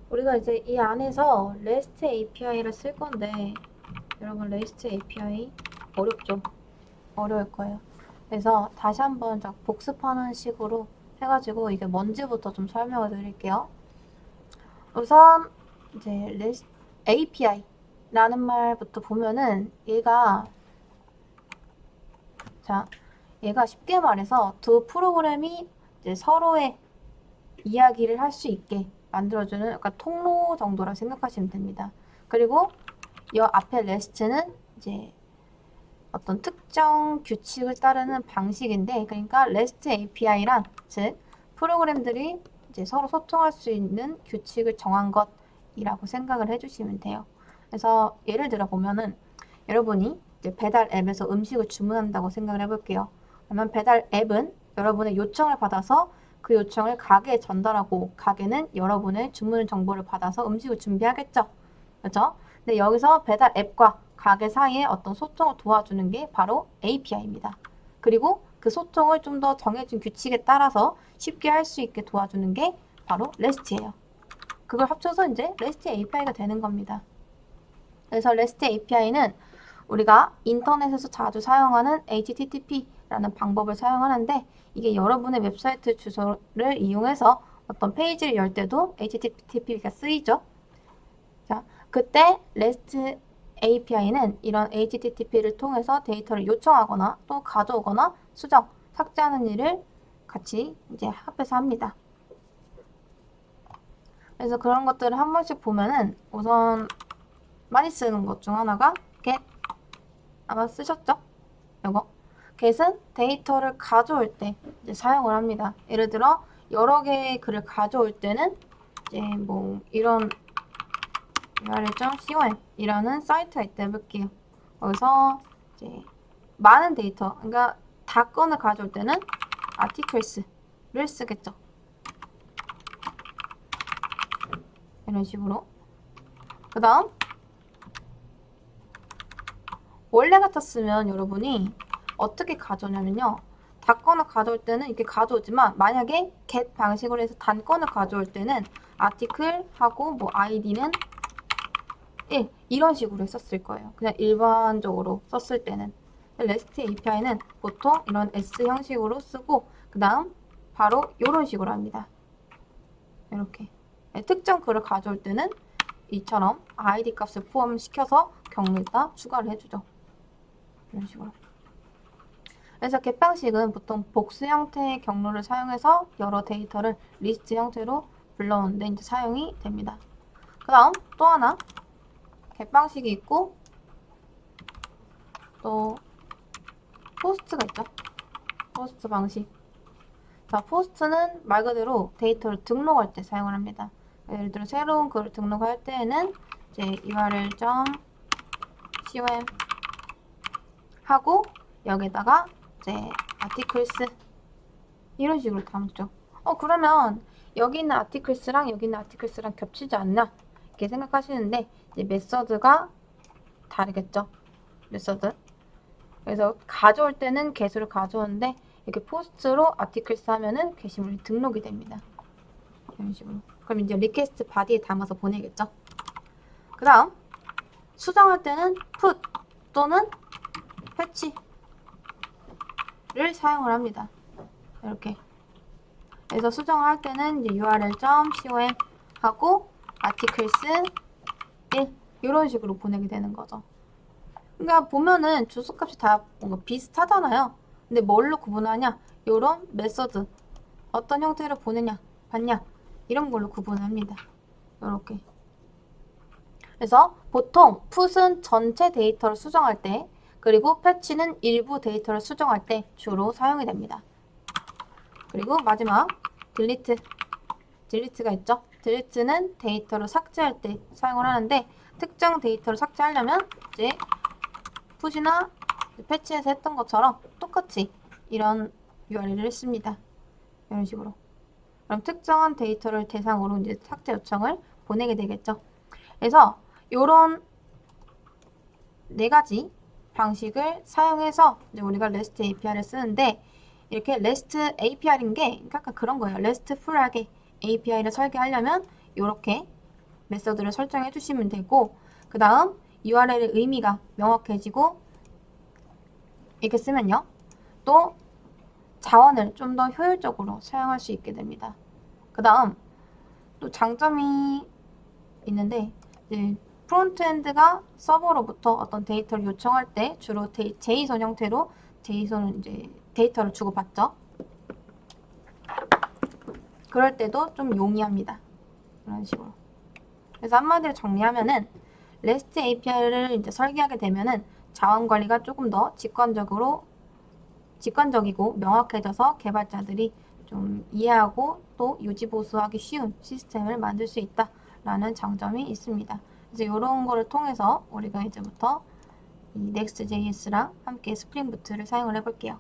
우리가 이제 이 안에서 REST API를 쓸 건데, 여러분 REST API 어렵죠? 어려울 거예요. 그래서 다시 한번 복습하는 식으로 해가지고 이게 뭔지부터 좀 설명을 드릴게요. 우선 이제 REST API라는 말부터 보면은 얘가 쉽게 말해서 두 프로그램이 이제 서로의 이야기를 할 수 있게 만들어주는 약간 통로 정도라 생각하시면 됩니다. 그리고 이 앞에 REST는 이제 어떤 특정 규칙을 따르는 방식인데, 그러니까 REST API란 즉 프로그램들이 이제 서로 소통할 수 있는 규칙을 정한 것이라고 생각을 해주시면 돼요. 그래서 예를 들어 보면은 여러분이 이제 배달 앱에서 음식을 주문한다고 생각을 해볼게요. 그러면 배달 앱은 여러분의 요청을 받아서 그 요청을 가게에 전달하고, 가게는 여러분의 주문 정보를 받아서 음식을 준비하겠죠. 그렇죠? 근데 여기서 배달 앱과 가게 사이에 어떤 소통을 도와주는 게 바로 API입니다. 그리고 그 소통을 좀 더 정해진 규칙에 따라서 쉽게 할 수 있게 도와주는 게 바로 REST예요. 그걸 합쳐서 이제 REST API가 되는 겁니다. 그래서 REST API는 우리가 인터넷에서 자주 사용하는 HTTP라는 방법을 사용하는데, 이게 여러분의 웹사이트 주소를 이용해서 어떤 페이지를 열 때도 HTTP가 쓰이죠. 자, 그때 REST API는 이런 HTTP를 통해서 데이터를 요청하거나 또 가져오거나 수정, 삭제하는 일을 같이 이제 합해서 합니다. 그래서 그런 것들을 한 번씩 보면은 우선 많이 쓰는 것 중 하나가 get. 아마 쓰셨죠? 이거. get은 데이터를 가져올 때 이제 사용을 합니다. 예를 들어 여러 개의 글을 가져올 때는 이제 뭐 이런 url.com이라는 사이트가 있다 해볼게요. 거기서 이제 많은 데이터, 그러니까 다 건을 가져올 때는 articles를 쓰겠죠. 이런 식으로. 그 다음 원래 같았으면 여러분이 어떻게 가져오냐면요, 단건을 가져올 때는 이렇게 가져오지만, 만약에 get 방식으로 해서 단건을 가져올 때는 article하고 뭐 id는 1 이런 식으로 했었을 거예요. 그냥 일반적으로 썼을 때는. REST API는 보통 이런 S 형식으로 쓰고, 그 다음 바로 이런 식으로 합니다. 이렇게 특정 글을 가져올 때는 이처럼 id 값을 포함시켜서 경로에다 추가를 해주죠. 이런 식으로. 그래서 get 방식은 보통 복수 형태의 경로를 사용해서 여러 데이터를 리스트 형태로 불러오는데 이제 사용이 됩니다. 그 다음 또 하나 get 방식이 있고, 또 포스트가 있죠. 포스트 방식. 자, 포스트는 말 그대로 데이터를 등록할 때 사용을 합니다. 예를 들어 새로운 글을 등록할 때에는 이제 url.com 하고 여기다가 이제 articles 이런 식으로 담죠. 그러면 여기 있는 articles랑 여기 있는 articles랑 겹치지 않나 이렇게 생각하시는데, 이제 메서드가 다르겠죠. 메서드. 그래서 가져올 때는 get을 가져오는데, 이렇게 포스트로 articles 하면은 게시물이 등록이 됩니다. 이런 식으로. 그럼 이제 리퀘스트 바디에 담아서 보내겠죠. 그 다음 수정할 때는 put 또는 패치를 사용을 합니다. 이렇게. 그래서 수정할 때는 이제 url.com 하고 articles 1 이런 식으로 보내게 되는 거죠. 그러니까 보면은 주소값이 다 뭔가 비슷하잖아요. 근데 뭘로 구분하냐? 이런 메서드 어떤 형태로 보내냐, 받냐 이런 걸로 구분합니다. 이렇게. 그래서 보통 put은 전체 데이터를 수정할 때, 그리고 패치는 일부 데이터를 수정할 때 주로 사용이 됩니다. 그리고 마지막 delete가 있죠. delete는 데이터를 삭제할 때 사용을 하는데, 특정 데이터를 삭제하려면 이제 put이나 패치에서 했던 것처럼 똑같이 이런 URL을 씁니다. 이런 식으로. 그럼 특정한 데이터를 대상으로 이제 삭제 요청을 보내게 되겠죠. 그래서 이런 네 가지 방식을 사용해서 이제 우리가 REST API를 쓰는데, 이렇게 REST API인 게 약간 그런 거예요. RESTful하게 API를 설계하려면 이렇게 메서드를 설정해 주시면 되고, 그 다음 URL의 의미가 명확해지고, 이렇게 쓰면요, 또 자원을 좀 더 효율적으로 사용할 수 있게 됩니다. 그 다음 또 장점이 있는데, 이제 프론트엔드가 서버로부터 어떤 데이터를 요청할 때 주로 제이선 형태로 제이선은 이제 데이터를 주고받죠. 그럴 때도 좀 용이합니다. 이런 식으로. 그래서 한마디로 정리하면은 REST API를 이제 설계하게 되면은 자원 관리가 조금 더 직관적이고 명확해져서 개발자들이 좀 이해하고 또 유지 보수하기 쉬운 시스템을 만들 수 있다라는 장점이 있습니다. 이제 이런 거를 통해서 우리가 이제부터 이 Next.js랑 함께 스프링 부트를 사용을 해볼게요.